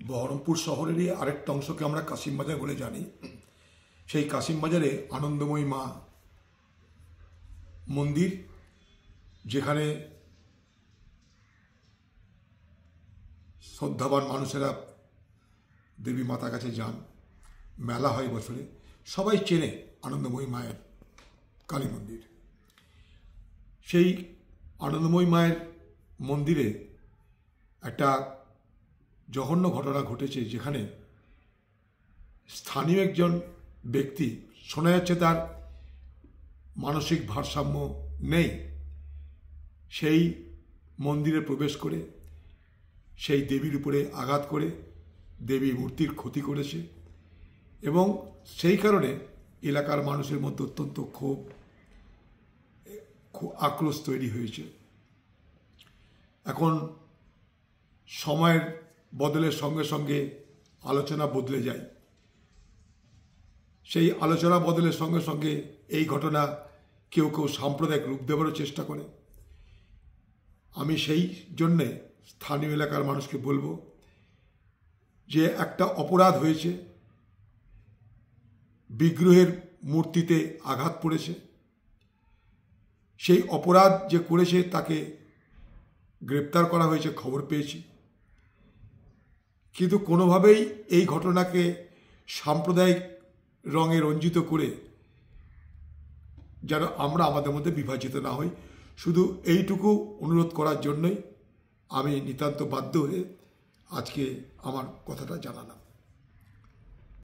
বহরমপুর শহরেরই আরেকটা অংশকে আমরা কাশিমবাজার বলে জানি। সেই কাশিমবাজারে আনন্দময়ী মা মন্দির, যেখানে শ্রদ্ধাবান মানুষেরা দেবী মাতার কাছে যান। মেলা হয় বছরে, সবাই চেনে আনন্দময়ী মায়ের কালী মন্দির। সেই আনন্দময়ী মায়ের মন্দিরে একটা জঘন্য ঘটনা ঘটেছে, যেখানে স্থানীয় একজন ব্যক্তি, শোনা যাচ্ছে তার মানসিক ভারসাম্য নেই, সেই মন্দিরে প্রবেশ করে সেই দেবীর উপরে আঘাত করে দেবী মূর্তির ক্ষতি করেছে এবং সেই কারণে এলাকার মানুষের মধ্যে অত্যন্ত ক্ষোভ, আক্রোশ তৈরি হয়েছে। এখন সময়ের বদলের সঙ্গে সঙ্গে আলোচনা বদলে যায়। সেই আলোচনা বদলের সঙ্গে সঙ্গে এই ঘটনা কেউ কেউ সাম্প্রদায়িক রূপ দেওয়ারও চেষ্টা করে। আমি সেই জন্যে স্থানীয় এলাকার মানুষকে বলবো যে একটা অপরাধ হয়েছে, বিগ্রহের মূর্তিতে আঘাত পড়েছে, সেই অপরাধ যে করেছে তাকে গ্রেপ্তার করা হয়েছে, খবর পেয়েছি। কিন্তু কোনোভাবেই এই ঘটনাকে সাম্প্রদায়িক রঙে রঞ্জিত করে যেন আমরা আমাদের মধ্যে বিভাজিত না হই, শুধু এইটুকু অনুরোধ করার জন্যই আমি নিতান্ত বাধ্য হয়ে আজকে আমার কথাটা জানালাম।